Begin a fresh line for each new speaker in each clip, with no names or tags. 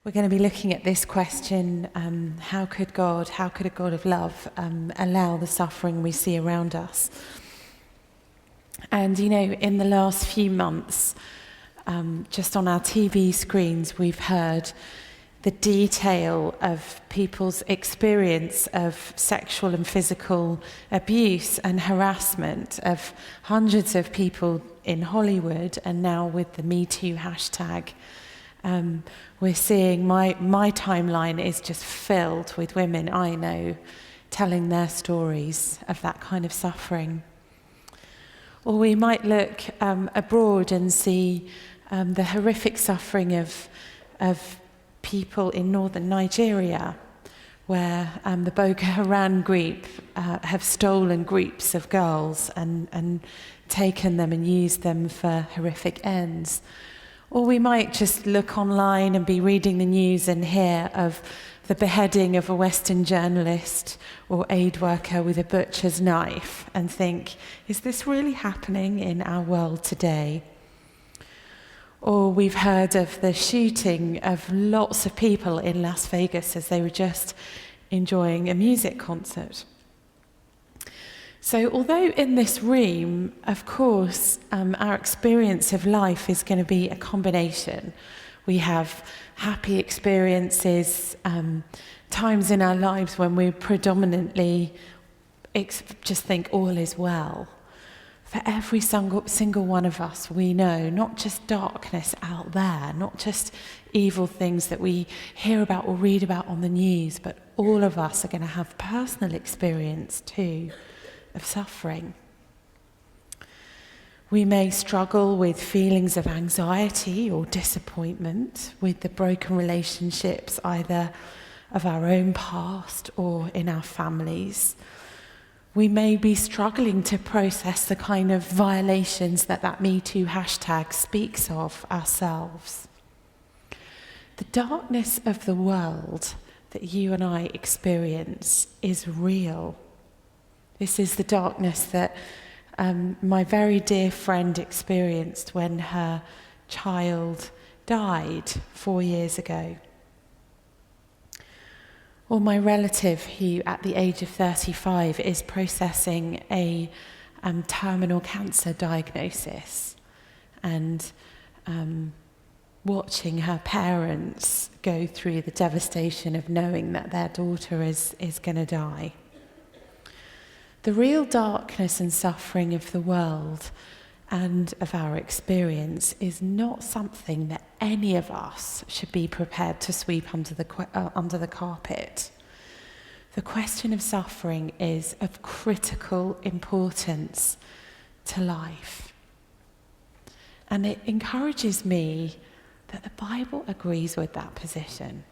We're going to be looking at this question, how could a God of love allow the suffering we see around us? And in the last few months, just on our TV screens, we've heard the detail of people's experience of sexual and physical abuse and harassment of hundreds of people in Hollywood, and now with the Me Too hashtag. We're seeing my timeline is just filled with women I know telling their stories of that kind of suffering. Or we might look abroad and see the horrific suffering of people in northern Nigeria, where the Boko Haram group have stolen groups of girls and taken them and used them for horrific ends. Or we might just look online and be reading the news and hear of the beheading of a Western journalist or aid worker with a butcher's knife and think, is this really happening in our world today? Or we've heard of the shooting of lots of people in Las Vegas as they were just enjoying a music concert. So although in this room, of course, our experience of life is going to be a combination. We have happy experiences, times in our lives when we predominantly just think all is well. For every single one of us, we know not just darkness out there, not just evil things that we hear about or read about on the news, but all of us are going to have personal experience too of suffering. We may struggle with feelings of anxiety or disappointment with the broken relationships either of our own past or in our families. We may be struggling to process the kind of violations that Me Too hashtag speaks of ourselves. The darkness of the world that you and I experience is real. This is the darkness that my very dear friend experienced when her child died 4 years ago. Or my relative who at the age of 35 is processing a terminal cancer diagnosis and watching her parents go through the devastation of knowing that their daughter is going to die. The real darkness and suffering of the world and of our experience is not something that any of us should be prepared to sweep under the carpet. The question of suffering is of critical importance to life. And it encourages me that the Bible agrees with that position.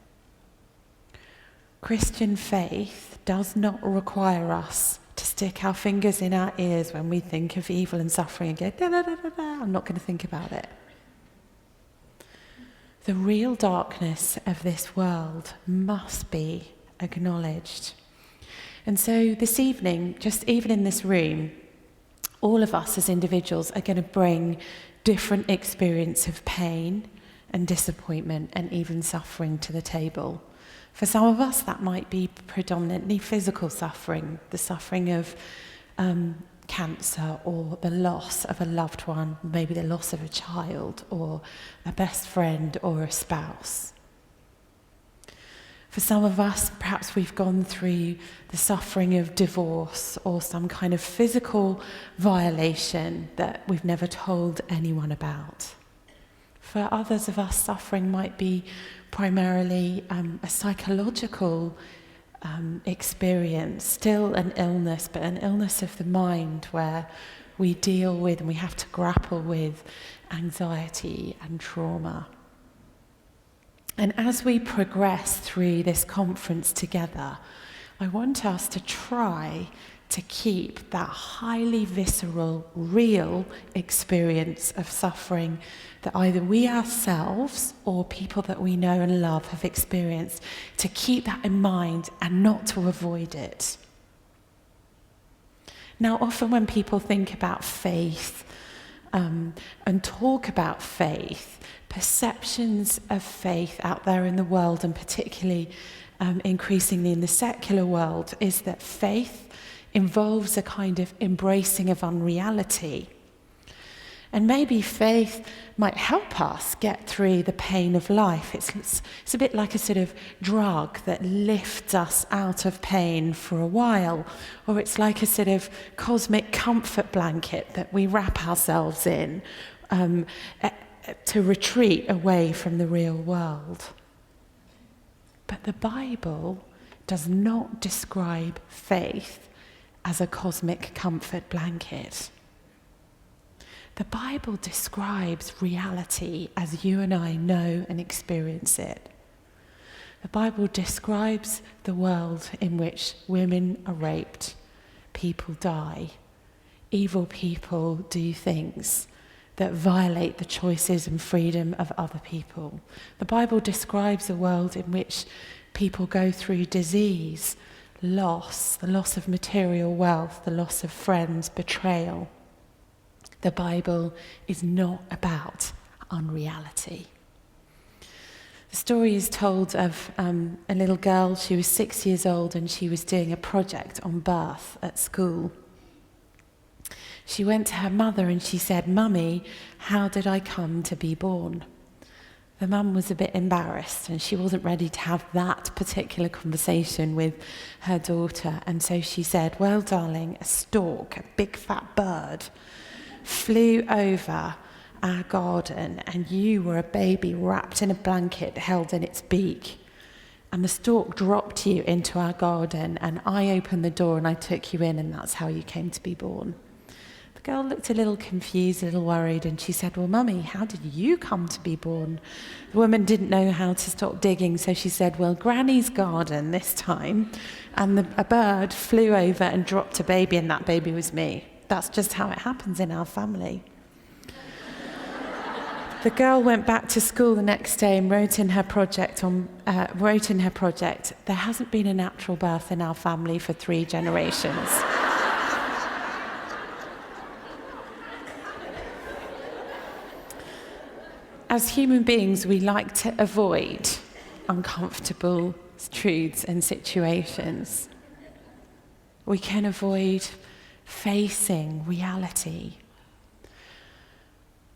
Christian faith does not require us to stick our fingers in our ears when we think of evil and suffering and go, da, da, da, da, da, I'm not going to think about it. The real darkness of this world must be acknowledged. And so this evening, just even in this room, all of us as individuals are going to bring different experience of pain and disappointment and even suffering to the table. For some of us, that might be predominantly physical suffering, the suffering of cancer or the loss of a loved one, maybe the loss of a child or a best friend or a spouse. For some of us, perhaps we've gone through the suffering of divorce or some kind of physical violation that we've never told anyone about. For others of us, suffering might be primarily a psychological experience, still an illness, but an illness of the mind where we deal with and we have to grapple with anxiety and trauma. And as we progress through this conference together, I want us to try to keep that highly visceral, real experience of suffering that either we ourselves or people that we know and love have experienced, to keep that in mind and not to avoid it. Now, often when people think about faith and talk about faith, perceptions of faith out there in the world, and particularly increasingly in the secular world, is that faith involves a kind of embracing of unreality. And maybe faith might help us get through the pain of life. It's a bit like a sort of drug that lifts us out of pain for a while, or it's like a sort of cosmic comfort blanket that we wrap ourselves in to retreat away from the real world. But the Bible does not describe faith as a cosmic comfort blanket. The Bible describes reality as you and I know and experience it. The Bible describes the world in which women are raped, people die, evil people do things that violate the choices and freedom of other people. The Bible describes a world in which people go through disease, loss, the loss of material wealth, the loss of friends, betrayal. The Bible is not about unreality. The story is told of a little girl. She was 6 years old and she was doing a project on birth at school. She went to her mother and she said, "Mummy, how did I come to be born?" The mum was a bit embarrassed and she wasn't ready to have that particular conversation with her daughter. And so she said, "Well, darling, a stork, a big fat bird, flew over our garden and you were a baby wrapped in a blanket held in its beak. And the stork dropped you into our garden and I opened the door and I took you in and that's how you came to be born." The girl looked a little confused, a little worried, and she said, "Well, Mummy, how did you come to be born?" The woman didn't know how to stop digging, so she said, "Well, Granny's garden this time, and a bird flew over and dropped a baby, and that baby was me. That's just how it happens in our family." The girl went back to school the next day and wrote in her project, "There hasn't been a natural birth in our family for 3 generations." As human beings, we like to avoid uncomfortable truths and situations. We can avoid facing reality.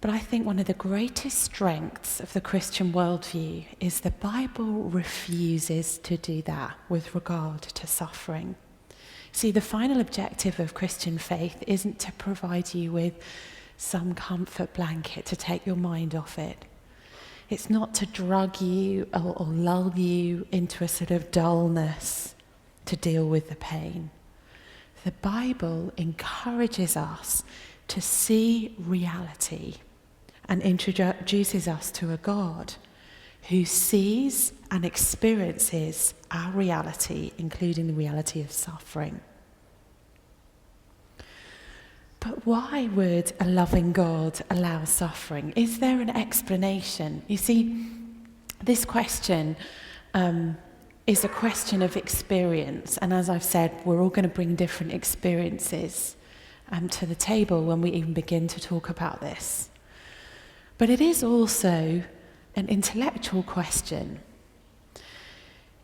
But I think one of the greatest strengths of the Christian worldview is the Bible refuses to do that with regard to suffering. See, the final objective of Christian faith isn't to provide you with some comfort blanket to take your mind off it. It's not to drug you or lull you into a sort of dullness to deal with the pain. The Bible encourages us to see reality and introduces us to a God who sees and experiences our reality, including the reality of suffering. But why would a loving God allow suffering? Is there an explanation? You see, this question is a question of experience. And as I've said, we're all going to bring different experiences to the table when we even begin to talk about this. But it is also an intellectual question.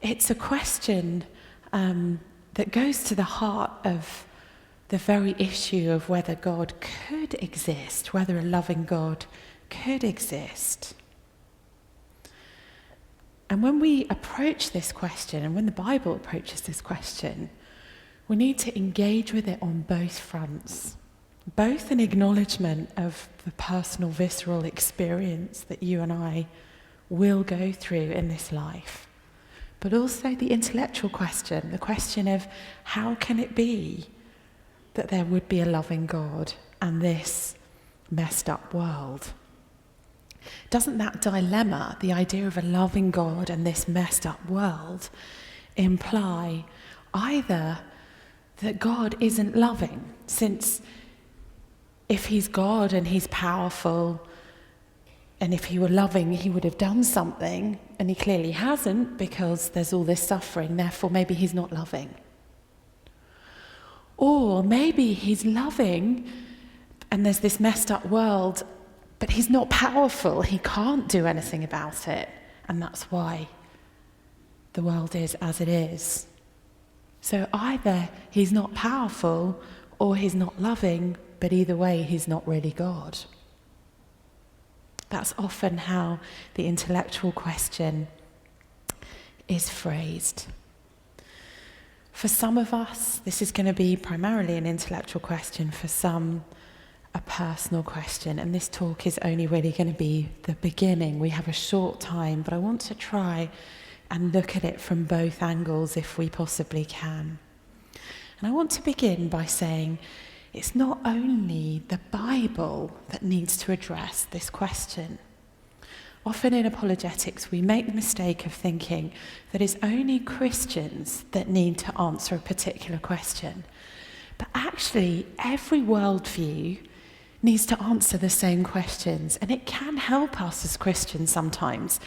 It's a question that goes to the heart of the very issue of whether God could exist, whether a loving God could exist. And when we approach this question, and when the Bible approaches this question, we need to engage with it on both fronts. Both an acknowledgement of the personal, visceral experience that you and I will go through in this life, but also the intellectual question, the question of how can it be that there would be a loving God and this messed up world? Doesn't that dilemma, the idea of a loving God and this messed up world, imply either that God isn't loving, since if he's God and he's powerful, and if he were loving, he would have done something, and he clearly hasn't because there's all this suffering, therefore maybe he's not loving. Or maybe he's loving and there's this messed up world, but he's not powerful. He can't do anything about it. And that's why the world is as it is. So either he's not powerful or he's not loving, but either way, he's not really God. That's often how the intellectual question is phrased. For some of us, this is going to be primarily an intellectual question. For some, a personal question. And this talk is only really going to be the beginning. We have a short time, but I want to try and look at it from both angles if we possibly can. And I want to begin by saying it's not only the Bible that needs to address this question. Often in apologetics, we make the mistake of thinking that it's only Christians that need to answer a particular question. But actually, every worldview needs to answer the same questions, and it can help us as Christians sometimes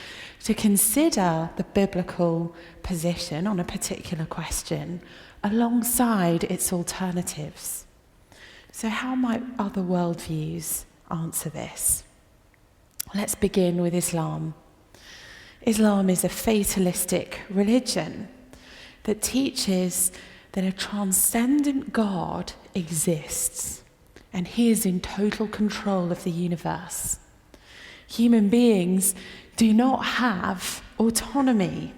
to consider the biblical position on a particular question alongside its alternatives. So how might other worldviews answer this? Let's begin with Islam. Islam is a fatalistic religion that teaches that a transcendent God exists and he is in total control of the universe. Human beings do not have autonomy.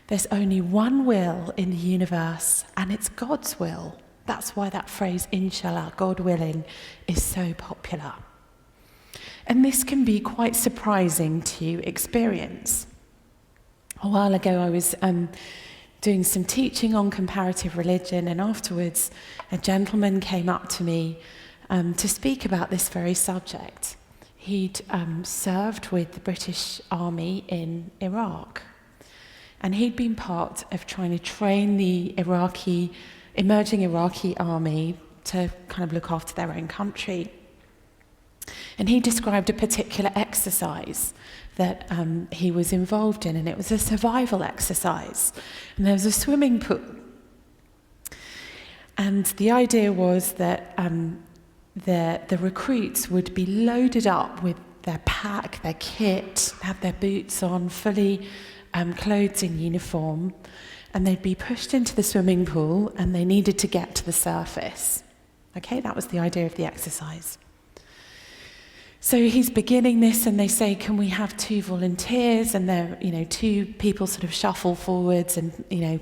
There's only one will in the universe, and it's God's will. That's why that phrase, inshallah, God willing, is so popular. And this can be quite surprising to experience. A while ago, I was doing some teaching on comparative religion, and afterwards, a gentleman came up to me to speak about this very subject. He'd served with the British Army in Iraq, and he'd been part of trying to train the emerging Iraqi army to kind of look after their own country. And he described a particular exercise that he was involved in, and it was a survival exercise. And there was a swimming pool. And the idea was that the recruits would be loaded up with their pack, their kit, have their boots on, fully clothed in uniform, and they'd be pushed into the swimming pool, and they needed to get to the surface. Okay, that was the idea of the exercise. So he's beginning this, and they say, can we have 2 volunteers? And they're, 2 people sort of shuffle forwards and,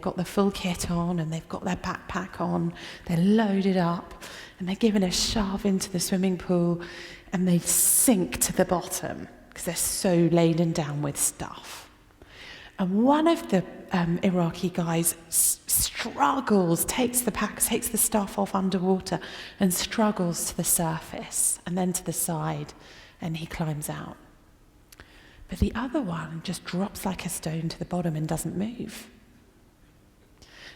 got the full kit on, and they've got their backpack on. They're loaded up, and they're given a shove into the swimming pool, and they sink to the bottom because they're so laden down with stuff. And one of the Iraqi guys struggles, takes the stuff off underwater and struggles to the surface and then to the side, and he climbs out. But the other one just drops like a stone to the bottom and doesn't move.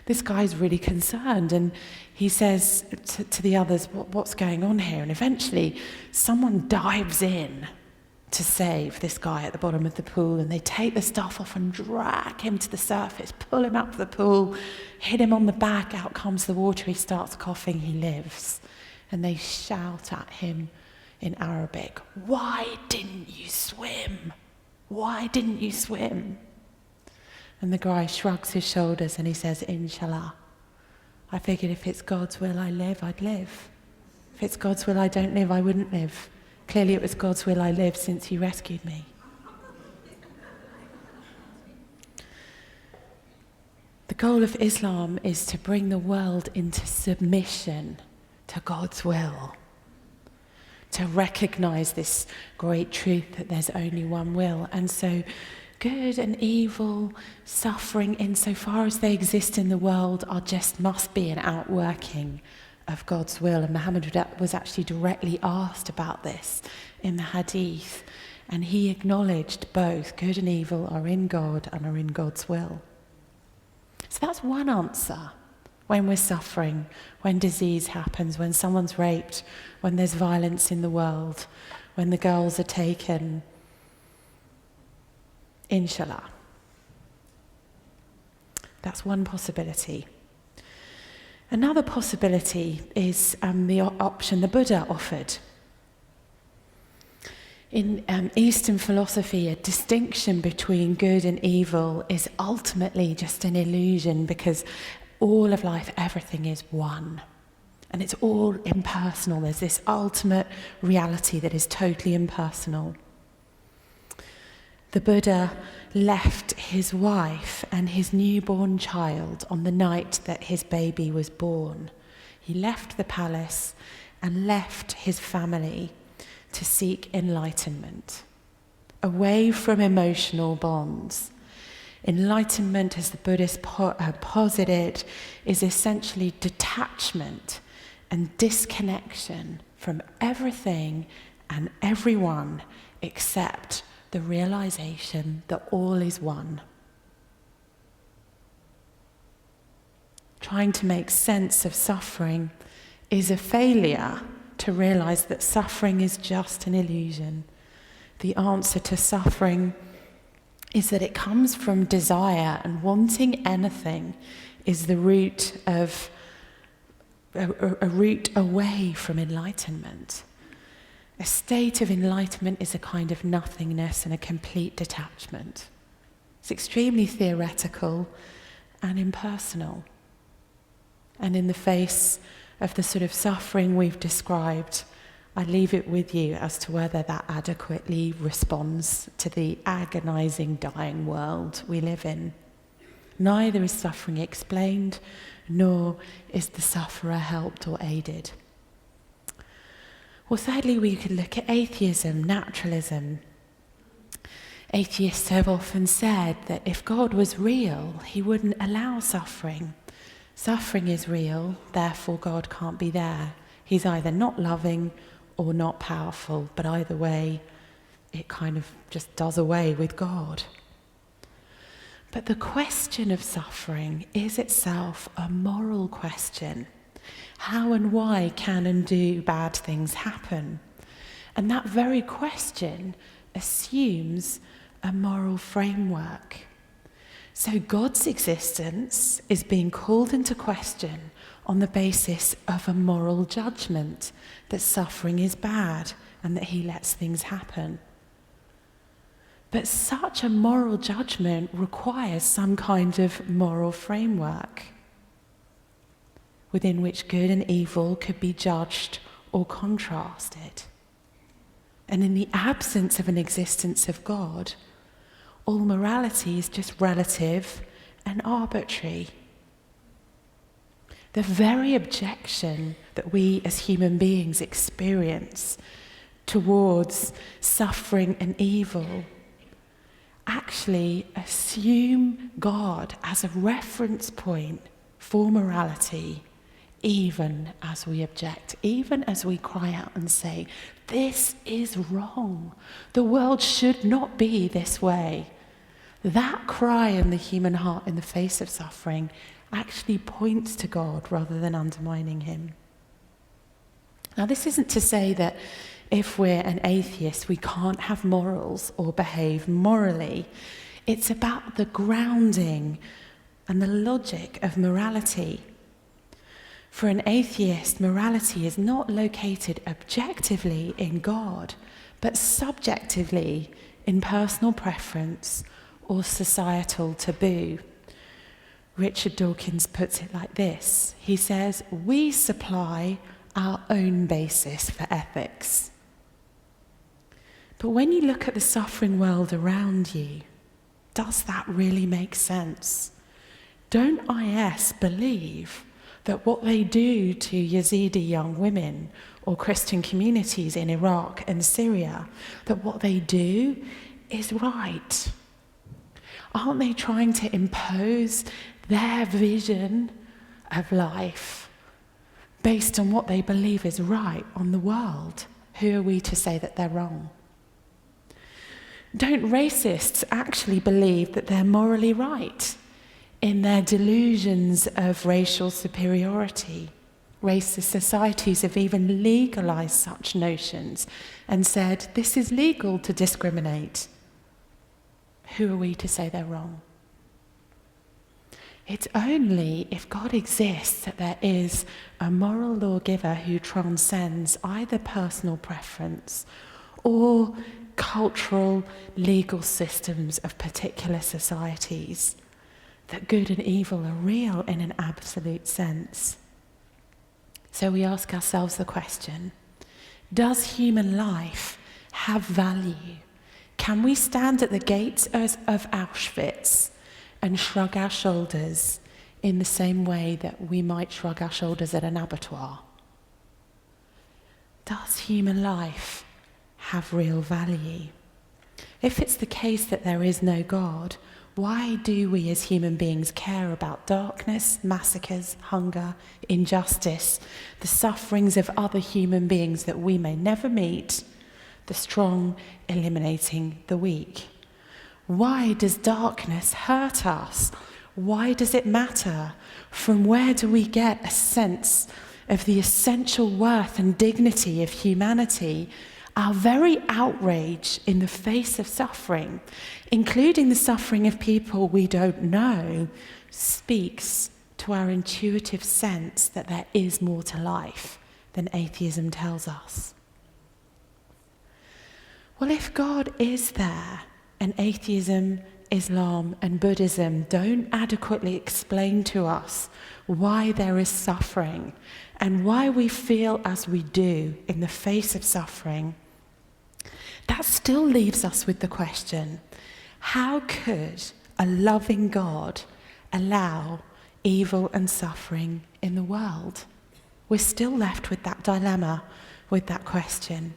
This guy's really concerned, and he says to the others, what's going on here? And eventually someone dives in to save this guy at the bottom of the pool, and they take the stuff off and drag him to the surface, pull him out of the pool, hit him on the back, out comes the water, he starts coughing, he lives. And they shout at him in Arabic, "Why didn't you swim? Why didn't you swim?" And the guy shrugs his shoulders and he says, "Inshallah. I figured if it's God's will I live, I'd live. If it's God's will I don't live, I wouldn't live. Clearly it was God's will I live since he rescued me." The goal of Islam is to bring the world into submission to God's will, to recognize this great truth that there's only one will. And so good and evil, suffering, insofar as they exist in the world, must be an outworking of God's will. And Muhammad was actually directly asked about this in the Hadith, and he acknowledged both good and evil are in God and are in God's will. So that's one answer. When we're suffering, when disease happens, when someone's raped, when there's violence in the world, when the girls are taken, inshallah. That's one possibility. Another possibility is the option the Buddha offered. In Eastern philosophy, a distinction between good and evil is ultimately just an illusion, because all of life, everything is one. And it's all impersonal. There's this ultimate reality that is totally impersonal. The Buddha left his wife and his newborn child on the night that his baby was born. He left the palace and left his family to seek enlightenment, away from emotional bonds. Enlightenment, as the Buddhists posit it, is essentially detachment and disconnection from everything and everyone except the realization that all is one. Trying to make sense of suffering is a failure to realize that suffering is just an illusion. The answer to suffering is that it comes from desire, and wanting anything is the root of a route away from enlightenment. A state of enlightenment is a kind of nothingness and a complete detachment. It's extremely theoretical and impersonal. And in the face of the sort of suffering we've described, I leave it with you as to whether that adequately responds to the agonizing, dying world we live in. Neither is suffering explained, nor is the sufferer helped or aided. Well, thirdly, we could look at atheism, naturalism. Atheists have often said that if God was real, he wouldn't allow suffering. Suffering is real, therefore God can't be there. He's either not loving or not powerful, but either way, it kind of just does away with God. But the question of suffering is itself a moral question. How and why can and do bad things happen? And that very question assumes a moral framework. So God's existence is being called into question on the basis of a moral judgment that suffering is bad and that he lets things happen. But such a moral judgment requires some kind of moral framework within which good and evil could be judged or contrasted. And in the absence of an existence of God, all morality is just relative and arbitrary. The very objection that we as human beings experience towards suffering and evil actually assume God as a reference point for morality, even as we object, even as we cry out and say, this is wrong. The world should not be this way. That cry in the human heart in the face of suffering actually points to God rather than undermining him. Now, this isn't to say that if we're an atheist, we can't have morals or behave morally. It's about the grounding and the logic of morality. For an atheist, morality is not located objectively in God, but subjectively in personal preference or societal taboo. Richard Dawkins puts it like this. He says, we supply our own basis for ethics. But when you look at the suffering world around you, does that really make sense? Don't IS believe that what they do to Yazidi young women or Christian communities in Iraq and Syria, that what they do is right? Aren't they trying to impose their vision of life based on what they believe is right on the world? Who are we to say that they're wrong? Don't racists actually believe that they're morally right in their delusions of racial superiority? Racist societies have even legalized such notions and said, this is legal to discriminate. Who are we to say they're wrong? It's only if God exists that there is a moral lawgiver who transcends either personal preference or cultural, legal systems of particular societies, that good and evil are real in an absolute sense. So we ask ourselves the question, does human life have value? Can we stand at the gates of Auschwitz and shrug our shoulders in the same way that we might shrug our shoulders at an abattoir? Does human life have real value? If it's the case that there is no God, why do we as human beings care about darkness, massacres, hunger, injustice, the sufferings of other human beings that we may never meet, the strong eliminating the weak? Why does darkness hurt us? Why does it matter? From where do we get a sense of the essential worth and dignity of humanity? Our very outrage in the face of suffering, including the suffering of people we don't know, speaks to our intuitive sense that there is more to life than atheism tells us. Well, if God is there, and atheism, Islam, and Buddhism don't adequately explain to us why there is suffering and why we feel as we do in the face of suffering, that still leaves us with the question, how could a loving God allow evil and suffering in the world? We're still left with that dilemma, with that question.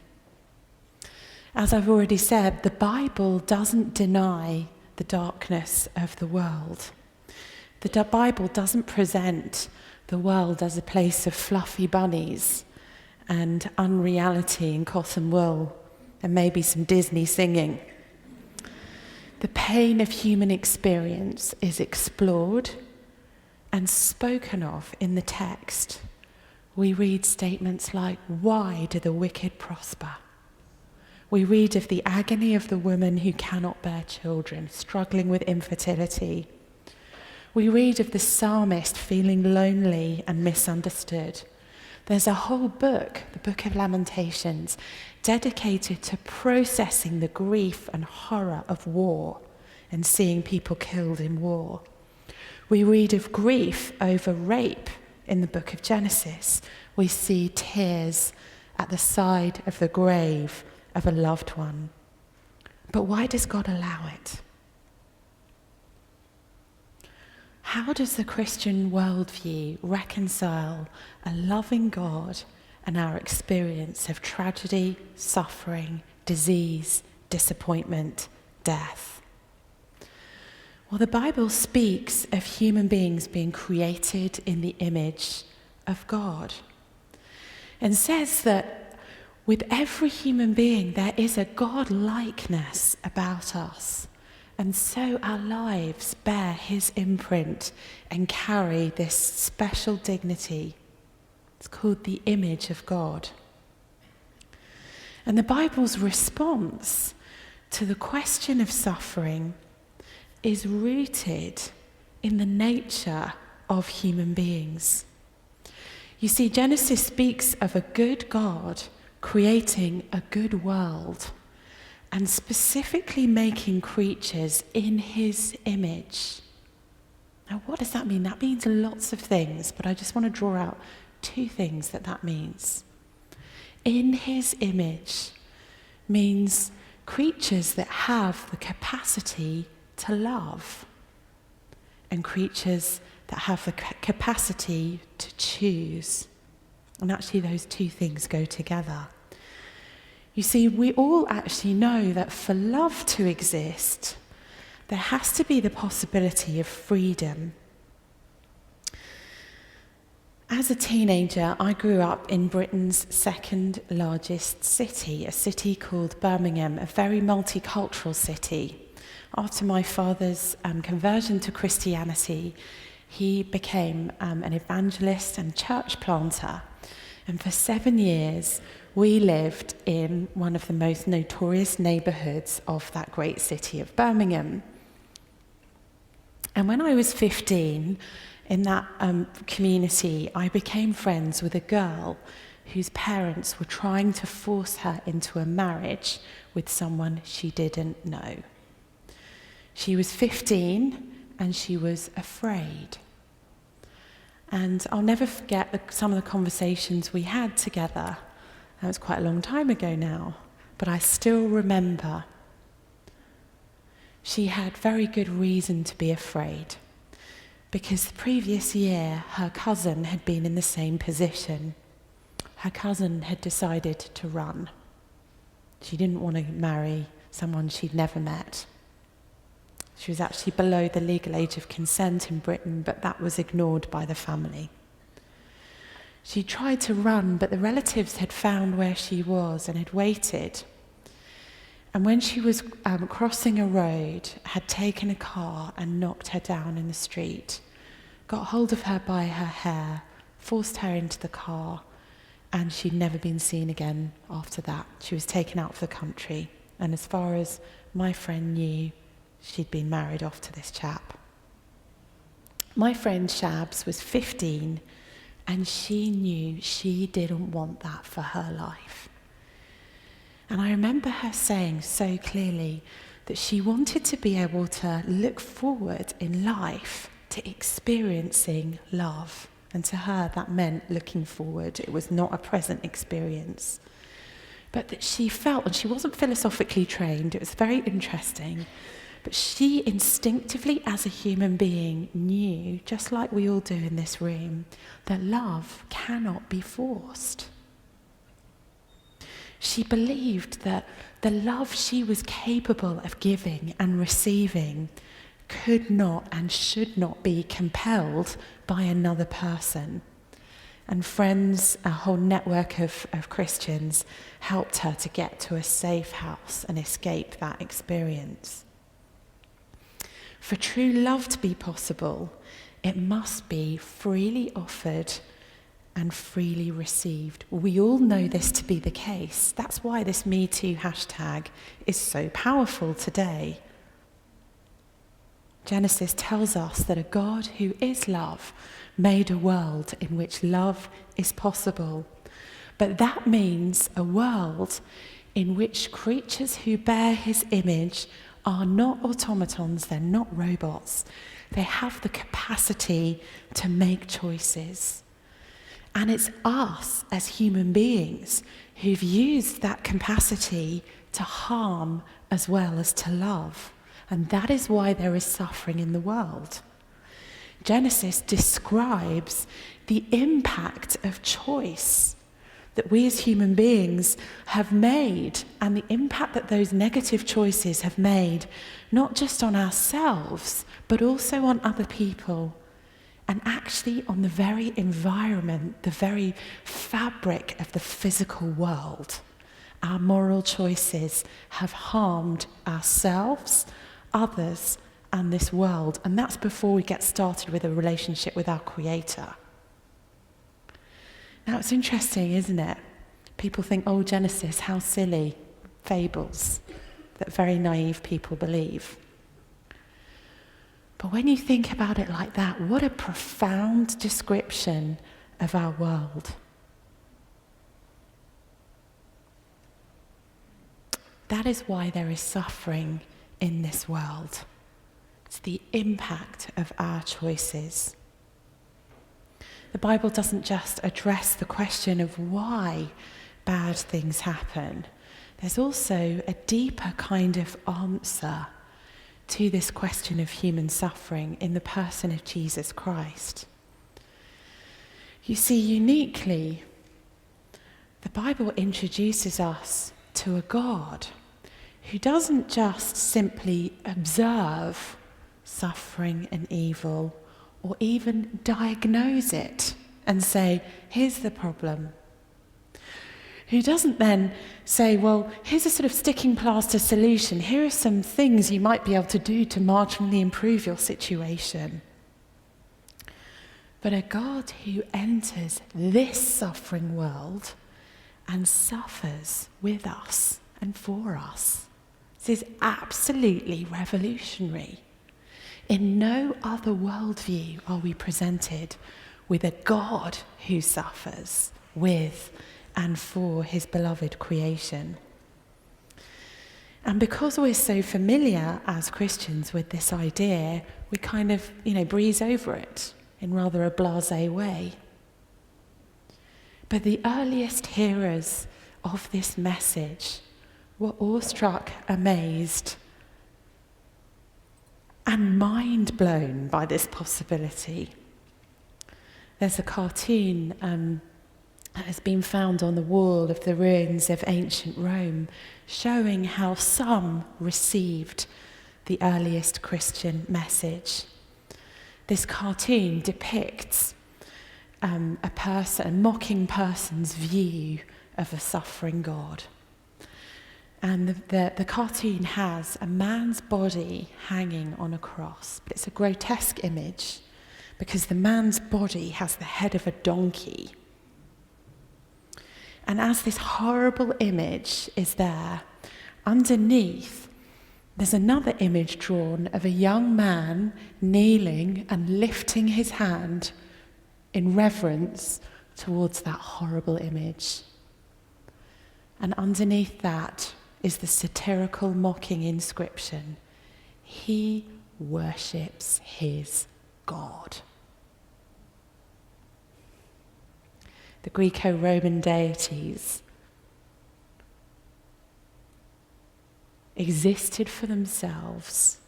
As I've already said, the Bible doesn't deny the darkness of the world. The Bible doesn't present the world as a place of fluffy bunnies and unreality and cotton wool and maybe some Disney singing. The pain of human experience is explored and spoken of in the text. We read statements like, "Why do the wicked prosper?" We read of the agony of the woman who cannot bear children, struggling with infertility. We read of the psalmist feeling lonely and misunderstood. There's a whole book, the Book of Lamentations, dedicated to processing the grief and horror of war and seeing people killed in war. We read of grief over rape in the book of Genesis. We see tears at the side of the grave of a loved one. But why does God allow it? How does the Christian worldview reconcile a loving God and our experience of tragedy, suffering, disease, disappointment, death? Well, the Bible speaks of human beings being created in the image of God and says that with every human being there is a God-likeness about us. And so our lives bear his imprint and carry this special dignity. It's called the image of God. And the Bible's response to the question of suffering is rooted in the nature of human beings. You see, Genesis speaks of a good God creating a good world and specifically making creatures in his image. Now, what does that mean? That means lots of things, but I just want to draw out two things that means. In his image means creatures that have the capacity to love, and creatures that have the capacity to choose. And actually those two things go together. You see, we all actually know that for love to exist, there has to be the possibility of freedom. As a teenager, I grew up in Britain's second largest city, a city called Birmingham, a very multicultural city. After my father's conversion to Christianity, he became an evangelist and church planter. And for 7 years, we lived in one of the most notorious neighbourhoods of that great city of Birmingham. And when I was 15, in that community, I became friends with a girl whose parents were trying to force her into a marriage with someone she didn't know. She was 15 and she was afraid. And I'll never forget some of the conversations we had together. That was quite a long time ago now, but I still remember. She had very good reason to be afraid, because the previous year her cousin had been in the same position. Her cousin had decided to run. She didn't want to marry someone she'd never met. She was actually below the legal age of consent in Britain, but that was ignored by the family. She tried to run, but the relatives had found where she was and had waited. And when she was crossing a road, had taken a car and knocked her down in the street, got hold of her by her hair, forced her into the car, and she'd never been seen again after that. She was taken out of the country, and as far as my friend knew, she'd been married off to this chap. My friend Shabs was 15, and she knew she didn't want that for her life. And I remember her saying so clearly that she wanted to be able to look forward in life to experiencing love. And to her, that meant looking forward. It was not a present experience. But that she felt, and she wasn't philosophically trained, it was very interesting, but she instinctively, as a human being, knew, just like we all do in this room, that love cannot be forced. She believed that the love she was capable of giving and receiving could not and should not be compelled by another person. And friends, a whole network of Christians, helped her to get to a safe house and escape that experience. For true love to be possible, it must be freely offered and freely received. We all know this to be the case. That's why this Me Too hashtag is so powerful today. Genesis tells us that a God who is love made a world in which love is possible. But that means a world in which creatures who bear his image are not automatons, they're not robots. They have the capacity to make choices. And it's us as human beings who've used that capacity to harm as well as to love. And that is why there is suffering in the world. Genesis describes the impact of choice that we as human beings have made, and the impact that those negative choices have made, not just on ourselves, but also on other people, and actually on the very environment, the very fabric of the physical world. Our moral choices have harmed ourselves, others, and this world. And that's before we get started with a relationship with our Creator. Now, it's interesting, isn't it? People think, oh, Genesis, how silly. Fables that very naive people believe. But when you think about it like that, what a profound description of our world. That is why there is suffering in this world. It's the impact of our choices. The Bible doesn't just address the question of why bad things happen. There's also a deeper kind of answer to this question of human suffering in the person of Jesus Christ. You see, uniquely, the Bible introduces us to a God who doesn't just simply observe suffering and evil, or even diagnose it and say, here's the problem. Who doesn't then say, well, here's a sort of sticking plaster solution. Here are some things you might be able to do to marginally improve your situation. But a God who enters this suffering world and suffers with us and for us. This is absolutely revolutionary. In no other worldview are we presented with a God who suffers with and for his beloved creation. And because we're so familiar as Christians with this idea, we kind of, breeze over it in rather a blasé way. But the earliest hearers of this message were awestruck, amazed, and mind blown by this possibility. There's a cartoon that has been found on the wall of the ruins of ancient Rome, showing how some received the earliest Christian message. This cartoon depicts a mocking person's view of a suffering God. And the cartoon has a man's body hanging on a cross. But it's a grotesque image because the man's body has the head of a donkey. And as this horrible image is there, underneath, there's another image drawn of a young man kneeling and lifting his hand in reverence towards that horrible image. And underneath that is the satirical, mocking inscription, "He worships his God." The Greco-Roman deities existed for themselves,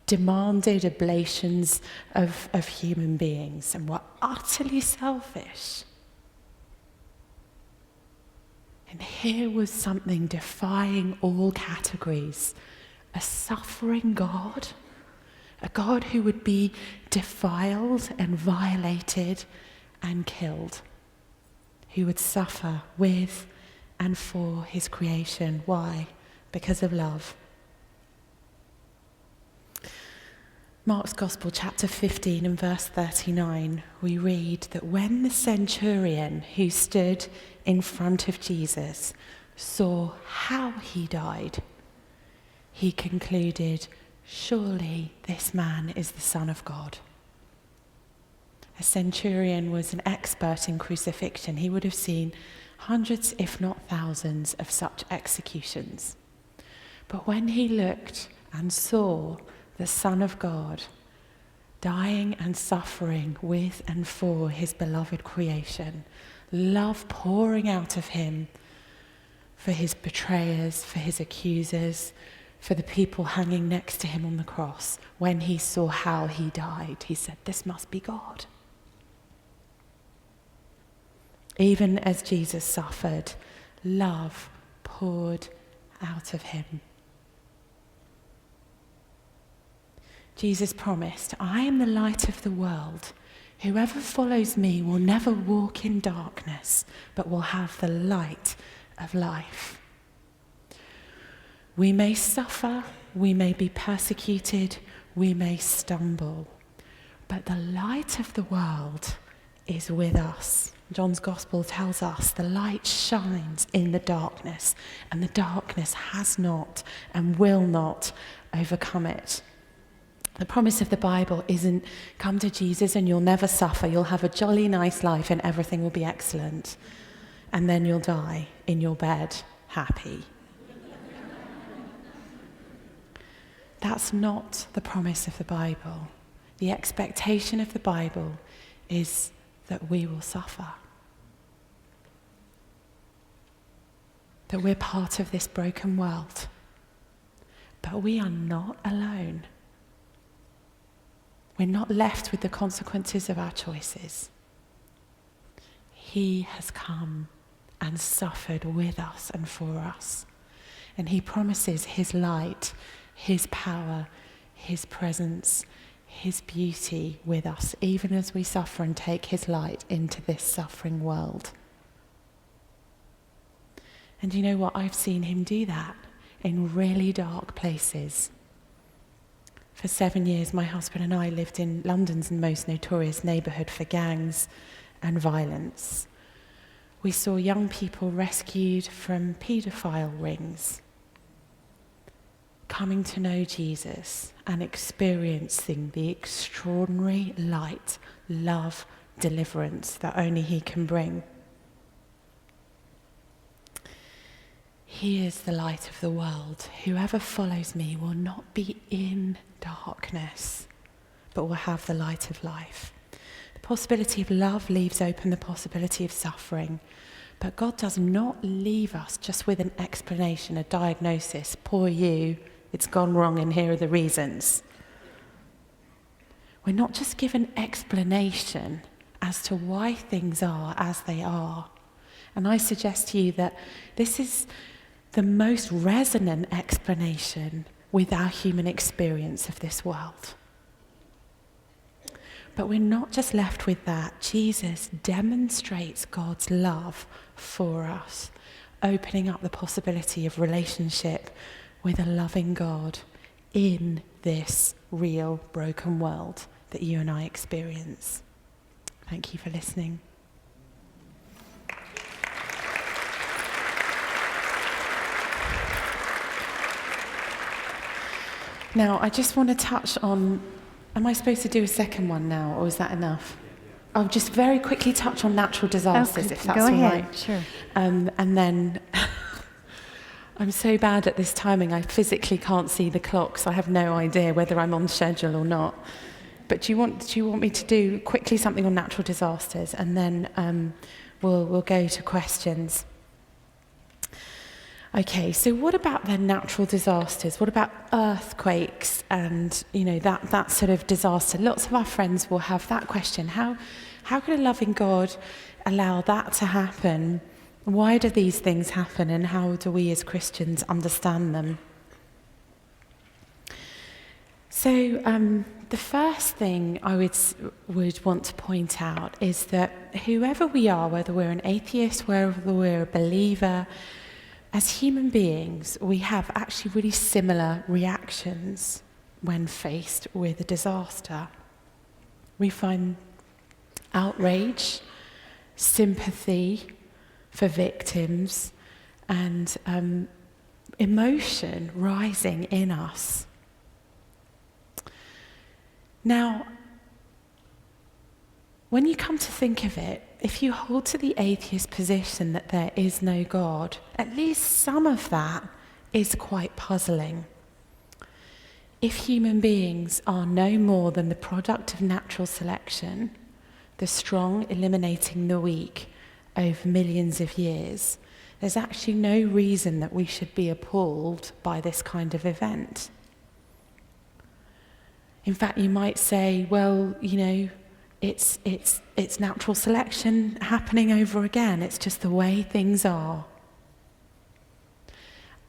demanded oblations of human beings, and were utterly selfish. And here was something defying all categories, a suffering God, a God who would be defiled and violated and killed, who would suffer with and for his creation. Why? Because of love. Mark's Gospel, chapter 15 and verse 39, we read that when the centurion who stood in front of Jesus saw how he died, he concluded, "Surely this man is the Son of God." A centurion was an expert in crucifixion. He would have seen hundreds, if not thousands, of such executions. But when he looked and saw the Son of God dying and suffering with and for his beloved creation, love pouring out of him for his betrayers, for his accusers, for the people hanging next to him on the cross, when he saw how he died, he said, "This must be God." Even as Jesus suffered, love poured out of him. Jesus promised, "I am the light of the world. Whoever follows me will never walk in darkness, but will have the light of life." We may suffer, we may be persecuted, we may stumble, but the light of the world is with us. John's Gospel tells us the light shines in the darkness, and the darkness has not and will not overcome it. The promise of the Bible isn't come to Jesus and you'll never suffer, you'll have a jolly nice life and everything will be excellent, and then you'll die in your bed happy. That's not the promise of the Bible. The expectation of the Bible is that we will suffer. That we're part of this broken world. But we are not alone. We're not left with the consequences of our choices. He has come and suffered with us and for us. And he promises his light, his power, his presence, his beauty with us, even as we suffer and take his light into this suffering world. And you know what? I've seen him do that in really dark places. For 7 years, my husband and I lived in London's most notorious neighbourhood for gangs and violence. We saw young people rescued from paedophile rings, coming to know Jesus and experiencing the extraordinary light, love, deliverance that only he can bring. he is the light of the world. Whoever follows me will not be in darkness, but will have the light of life. The possibility of love leaves open the possibility of suffering. But God does not leave us just with an explanation, a diagnosis. Poor you, it's gone wrong and here are the reasons. We're not just given explanation as to why things are as they are. And I suggest to you that this is the most resonant explanation with our human experience of this world. But we're not just left with that. Jesus demonstrates God's love for us, opening up the possibility of relationship with a loving God in this real broken world that you and I experience. Thank you for listening. Now, I just want to touch on, am I supposed to do a second one now, or is that enough? I'll just very quickly touch on natural disasters, if that's all right. Go ahead,
sure.
And then, I'm so bad at this timing, I physically can't see the clock, so I have no idea whether I'm on schedule or not. But do you want me to do quickly something on natural disasters, and then we'll go to questions. Okay, so what about the natural disasters? What about earthquakes and, that sort of disaster? Lots of our friends will have that question. How could a loving God allow that to happen? Why do these things happen, and how do we as Christians understand them? So the first thing I would want to point out is that whoever we are, whether we're an atheist, whether we're a believer, as human beings, we have actually really similar reactions when faced with a disaster. We find outrage, sympathy for victims, and emotion rising in us. Now, when you come to think of it, if you hold to the atheist position that there is no God, at least some of that is quite puzzling. If human beings are no more than the product of natural selection, the strong eliminating the weak over millions of years, there's actually no reason that we should be appalled by this kind of event. In fact, you might say, well, it's natural selection happening over again. It's just the way things are.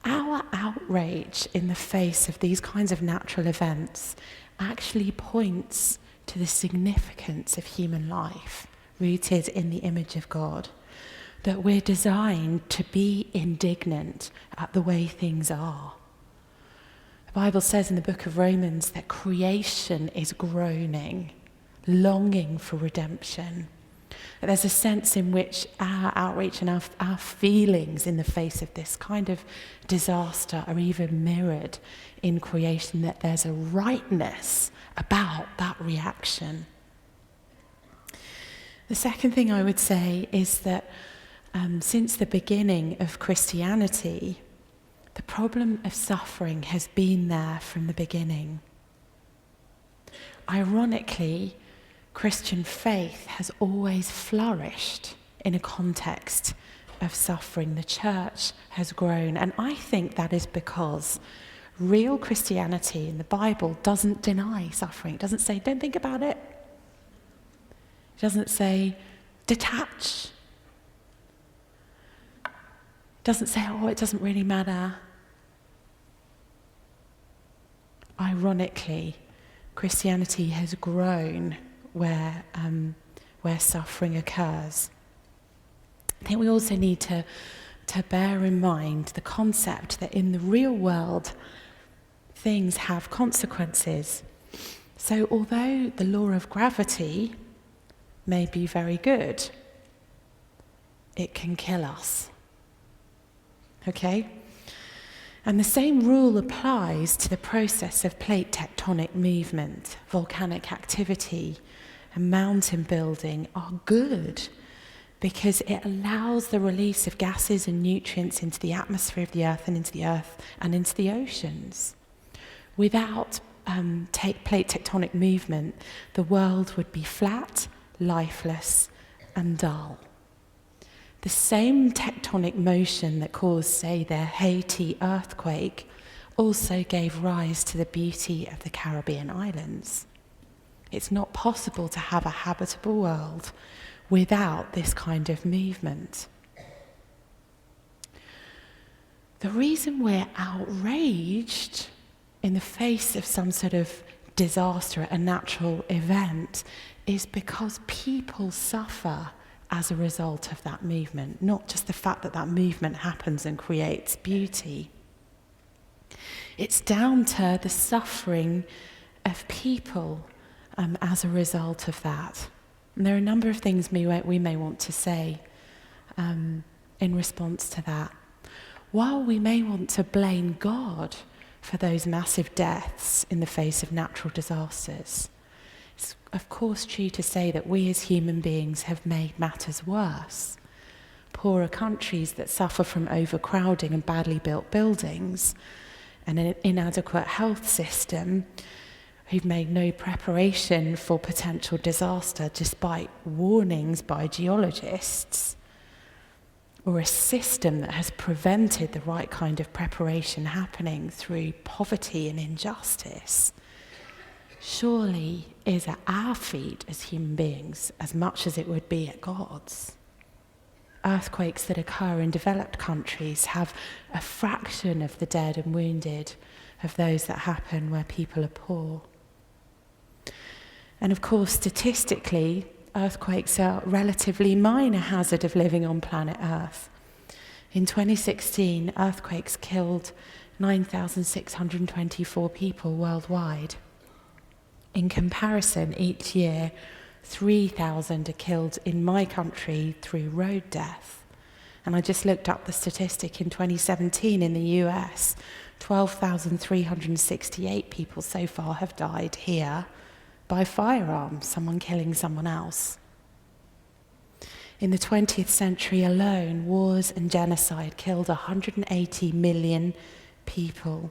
Our outrage in the face of these kinds of natural events actually points to the significance of human life, rooted in the image of God, that we're designed to be indignant at the way things are. The Bible says in the book of Romans that creation is groaning, longing for redemption. That there's a sense in which our outreach and our feelings in the face of this kind of disaster are even mirrored in creation, that there's a rightness about that reaction. The second thing I would say is that since the beginning of Christianity, the problem of suffering has been there from the beginning. Ironically, Christian faith has always flourished in a context of suffering. The church has grown, and I think that is because real Christianity in the Bible doesn't deny suffering. It doesn't say, don't think about it. It doesn't say, detach. It doesn't say, oh, it doesn't really matter. Ironically, Christianity has grown where suffering occurs. I think we also need to bear in mind the concept that in the real world, things have consequences. So although the law of gravity may be very good, it can kill us. Okay? And the same rule applies to the process of plate tectonic movement. Volcanic activity and mountain building are good. because it allows the release of gases and nutrients into the atmosphere of the earth and into the oceans. Without plate tectonic movement, the world would be flat, lifeless, and dull. The same tectonic motion that caused, say, the Haiti earthquake also gave rise to the beauty of the Caribbean islands. It's not possible to have a habitable world without this kind of movement. The reason we're outraged in the face of some sort of disaster, a natural event, is because people suffer as a result of that movement, not just the fact that that movement happens and creates beauty. It's down to the suffering of people as a result of that. And there are a number of things we may want to say in response to that. While we may want to blame God for those massive deaths in the face of natural disasters, it's of course true to say that we as human beings have made matters worse. Poorer countries that suffer from overcrowding and badly built buildings and an inadequate health system, who've made no preparation for potential disaster despite warnings by geologists, or a system that has prevented the right kind of preparation happening through poverty and injustice, surely is at our feet as human beings as much as it would be at God's. Earthquakes that occur in developed countries have a fraction of the dead and wounded of those that happen where people are poor. And of course, statistically, earthquakes are a relatively minor hazard of living on planet Earth. In 2016, earthquakes killed 9,624 people worldwide. In comparison, each year, 3,000 are killed in my country through road death. And I just looked up the statistic in 2017 in the US, 12,368 people so far have died here by firearms, someone killing someone else. In the 20th century alone, wars and genocide killed 180 million people.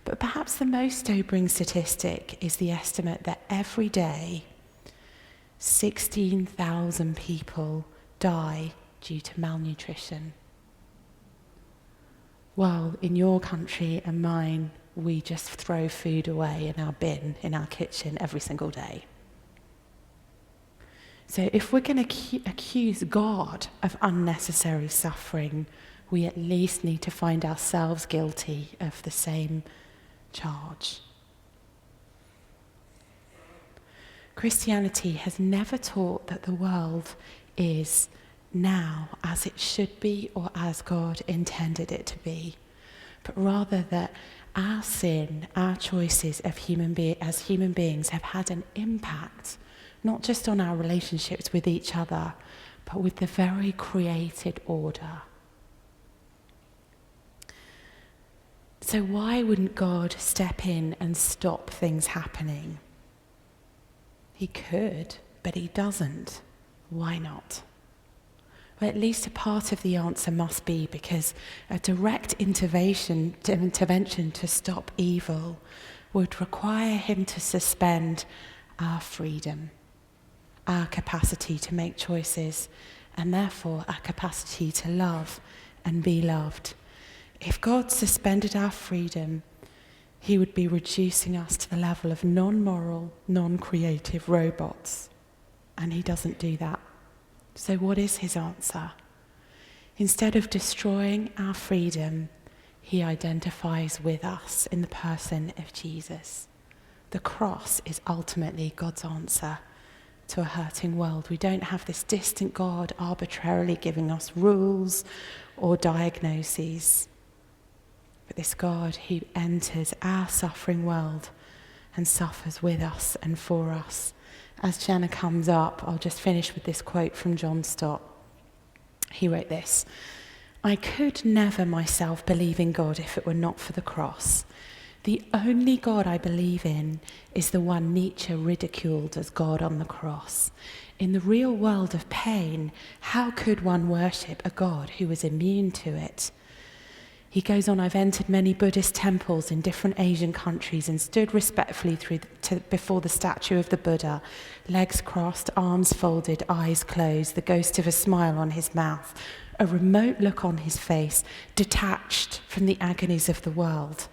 But perhaps the most sobering statistic is the estimate that every day, 16,000 people die due to malnutrition. While in your country and mine, we just throw food away in our bin, in our kitchen every single day. So if we're going to accuse God of unnecessary suffering, we at least need to find ourselves guilty of the same charge. Christianity has never taught that the world is now as it should be or as God intended it to be, but rather that our sin, our choices as human beings have had an impact, not just on our relationships with each other, but with the very created order. So why wouldn't God step in and stop things happening? He could, but he doesn't. Why not? Well, at least a part of the answer must be because a direct intervention to stop evil would require him to suspend our freedom, our capacity to make choices, and therefore our capacity to love and be loved. If God suspended our freedom, he would be reducing us to the level of non-moral, non-creative robots. And he doesn't do that. So what is his answer? Instead of destroying our freedom, he identifies with us in the person of Jesus. The cross is ultimately God's answer to a hurting world. We don't have this distant God arbitrarily giving us rules or diagnoses, but this God who enters our suffering world and suffers with us and for us. As Jenna comes up, I'll just finish with this quote from John Stott. He wrote this: "I could never myself believe in God if it were not for the cross. The only God I believe in is the one Nietzsche ridiculed as God on the cross. In the real world of pain, how could one worship a God who was immune to it? He goes on, I've entered many Buddhist temples in different Asian countries and stood respectfully before the statue of the Buddha, legs crossed, arms folded, eyes closed, the ghost of a smile on his mouth, a remote look on his face, detached from the agonies of the world.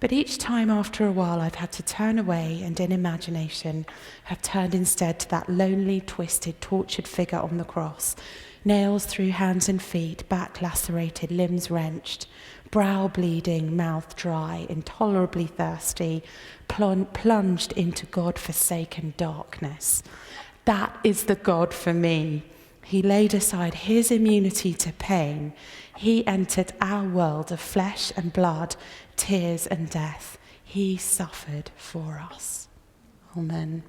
But each time after a while I've had to turn away and in imagination have turned instead to that lonely, twisted, tortured figure on the cross, nails through hands and feet, back lacerated, limbs wrenched, brow bleeding, mouth dry, intolerably thirsty, plunged into God-forsaken darkness. That is the God for me. He laid aside his immunity to pain. He entered our world of flesh and blood, tears and death. He suffered for us. Amen.